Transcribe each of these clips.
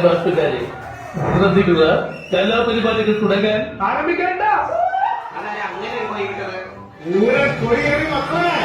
നാട്ടുകാരെ ശ്രദ്ധിക്കുക, കലാപരിപാടികൾ തുടങ്ങാൻ ആരംഭിക്കേണ്ട. അങ്ങനെ പോയിട്ടത് മക്കളെ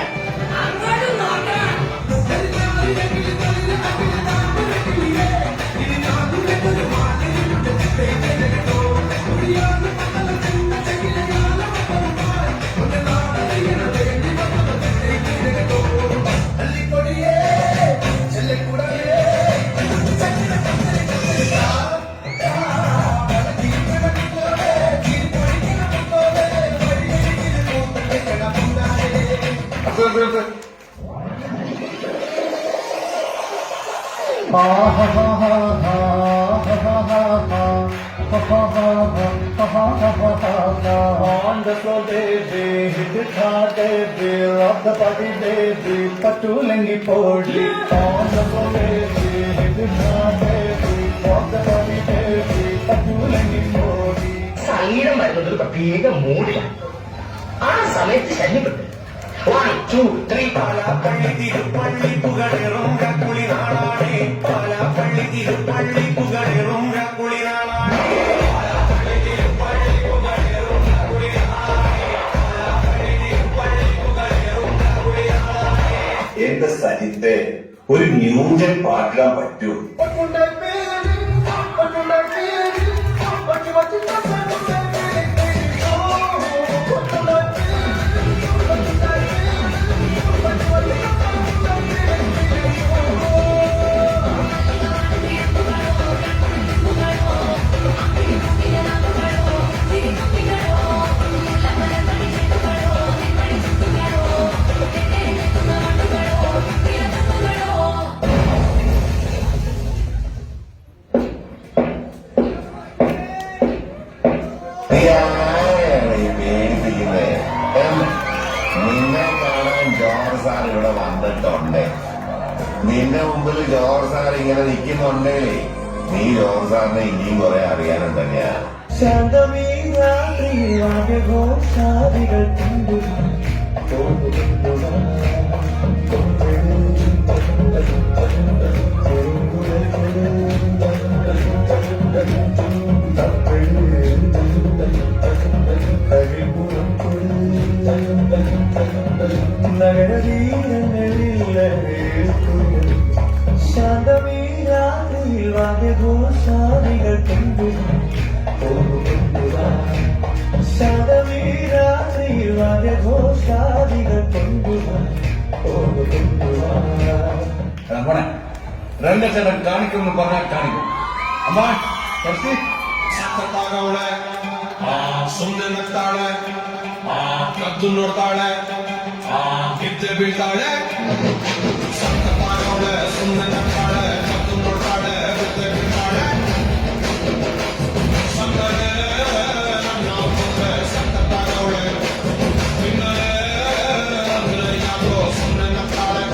On the floor, baby, hit it hard, baby, rock the body, baby, patulengi podi. On the floor, baby, hit it hard, baby, rock the body, baby, patulengi podi. സംഗീതം വരുന്നത് ഒരു പ്രത്യേക മൂഡിലാണ്. ആ സമയത്ത് ശല്യപ്പെട്ടു. 1, 2, 3 പാലാപ്പള്ളി തിരുപ്പള്ളി പുകഴേറും കുളിനാളാണേ. പാലാപ്പള്ളി തിരുപ്പള്ളി പുകഴേറും കുളിനാളാണേ. എന്റെ സജിത്തെ ഒരു ന്യൂജൻ പാട്ടിടാൻ പറ്റൂ? നിന്നെ കാണാൻ ജോർജ് സാർ ഇവിടെ വന്നിട്ടുണ്ട്. നിന്റെ മുമ്പിൽ ജോർജ് സാർ ഇങ്ങനെ നിൽക്കുന്നുണ്ടേലേ നീ ജോർജ് സാറിനെ ഇനിയും കുറെ അറിയാനുണ്ടല്ലേ. ശാന്തമീ രാത്രിയിൽ ആദ്യഘോഷാദികൾ ശാന്തമീ രാത്രിയിൽ വാദ്യഘോഷാദികൾ ശാന്തമീ രാത്രിയിൽ വാദ്യഘോഷാദികൾ രംഗച്ചേട്ടൻ കാണിക്കുമെന്ന് പറഞ്ഞാൽ കാണിക്കും. അമ്മ സത്തത്താകവളെ ಸುಮ್ಮನೆ ನಗ್ತಾಳೆ, ಕದ್ದು ನೋಡ್ತಾಳೆ, ಗಿದ್ದೆ ಬೀಳ್ತಾಳೆ. ಸತ್ತತ್ತಾಗವಳೆ, ಸುಮ್ಮನೆ ನಗ್ತಾಳೆ, ಕದ್ದು ನೋಡ್ತಾಳೆ, ಗಿದ್ದೆ ಬೀಳ್ತಾಳೆ. ಸಂಗರೇ ನನ್ನ ಮುಂದೆ ಸತ್ತತ್ತಾಗವಳೆ, പിന്നലെ ಅಂದ್ರೆ ಯಾಕೋ ಸುಮ್ಮನೆ ನಗ್ತಾಳೆ.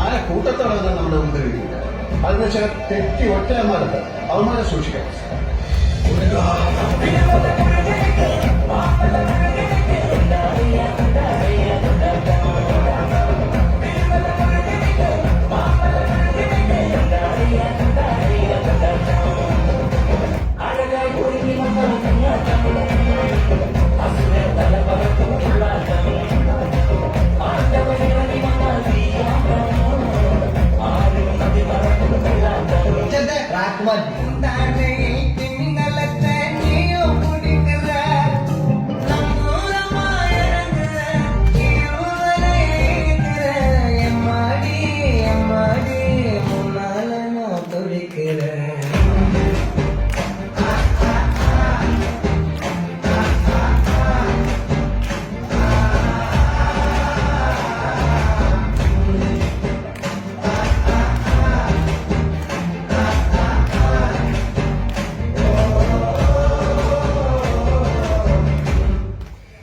ആരെ കൂട്ടത്തോടെ നമ്മുടെ മുമ്പിൽ അതിന് ചില തെറ്റി ഒറ്റമാരുണ്ട്, അവന്മാരെ സൂക്ഷിക്കണം.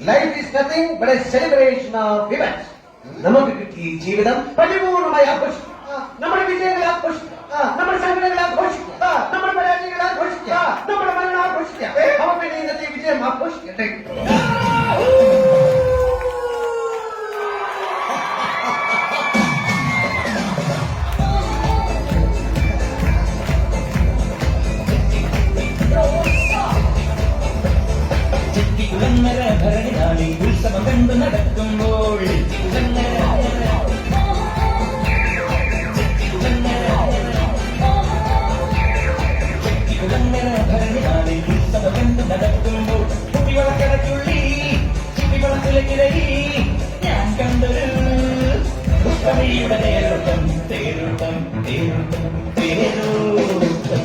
Life is nothing but a celebration of events. നമുക്ക് കിട്ടിയ ജീവിതം പരിപൂർണമായി ആഘോഷിക്കുക. നമ്മുടെ വിജയങ്ങൾ ആഘോഷിക്കുക, നമ്മുടെ സംഘടനകൾ ആഘോഷിക്കുക, നമ്മുടെ പരാജയങ്ങൾ ആഘോഷിക്കുക, നമ്മുടെ മരണം ആഘോഷിക്കുക. അവർക്ക് ഇന്നത്തെ വിജയം ആഘോഷിക്കട്ടെ. മലയാളി ഉത്സവം കണ്ടു നടക്കുമ്പോൾ ഭരണി ഉത്സവം കണ്ടു നടക്കുമ്പോൾ കുട്ടികളക്കടച്ചുള്ളി കുട്ടികളക്കിലക്കിരയി ഞാൻ കണ്ടൊരു ഉത്തമയുടെ തേരോട്ടം തേരോട്ടം തേരോട്ടം തേരോട്ടം.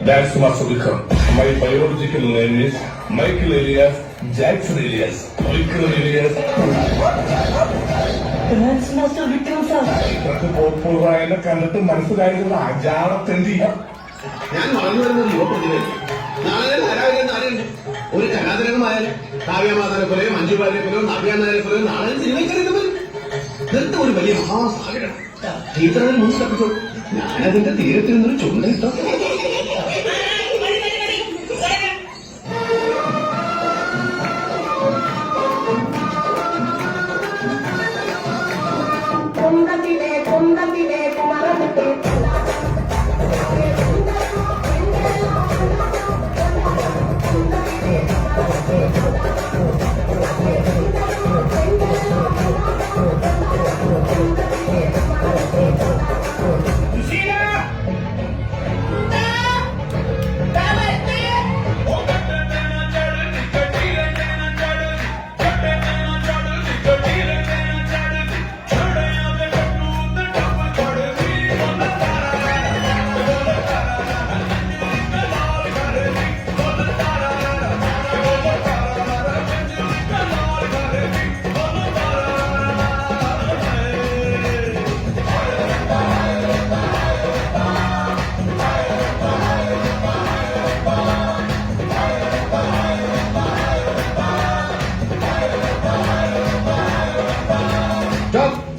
That's Masabikam. My biological name is Michael Elias Jackson Elias. Michael Elias. That's Master Vikram sir. ഇതൊക്കെ പോപ്പുറായെന്നെ കണ്ടിട്ട് മനസ്സിലായിട്ടുള്ള അജാളത്തെന്തി. ഞാൻ വളർന്നു വരുന്ന ഒരു യുവപ്രതിഭയാണ്. നാളെ ധാരാളം ആരുണ്ട്. ഒരു കലാതരകമായാലും കാവ്യമാതാനെ പോലെയോ മഞ്ജുബാലിനെ പോലെയോ നവ്യാനാരെ പോലെയോ നാളെ സിനിമയിൽ കരുതുമ്പോൾ ഇതൊക്കെ ഒരു വലിയ മഹാസാഗരം. ടീച്ചറിന് മുമ്പ് തപ്പിക്കോളൂ. ഞാനതിന്റെ തീരത്തിൽ നിന്നൊരു ചുണ്ടയിട്ടോ. കുന്തത്തിലെ കുമരമുട്ടേ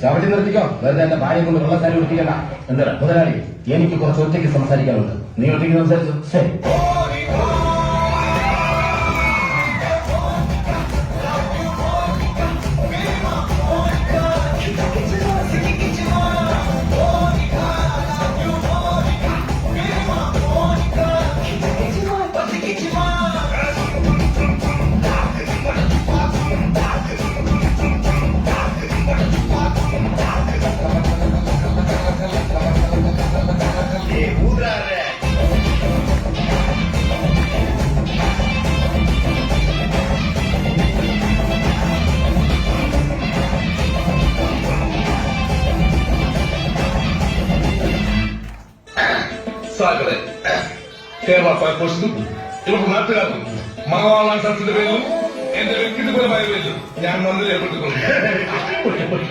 ചവിട്ടി നിർത്തിക്കോ. വെറുതെ എന്റെ ഭാര്യയെ കൊണ്ട് വെള്ളക്കാരി ഒട്ടിക്കണ്ട. എന്താ മുതലാളി, എനിക്ക് കുറച്ച് ഒറ്റയ്ക്ക് സംസാരിക്കാനുണ്ട്. നീ ഒറ്റയ്ക്ക് സംസാരിച്ചു. ശരി. സാഗറെ കേരള ഫയർഫോഴ്സിനും ഇവർക്ക് നാട്ടുകാർക്കും മണവാളാൻ സംസ്ഥയുടെ പേരിലും എന്റെ വ്യക്തിപരമായ പേരിലും ഞാൻ നന്ദി രേഖപ്പെടുത്തിക്കൊണ്ടു.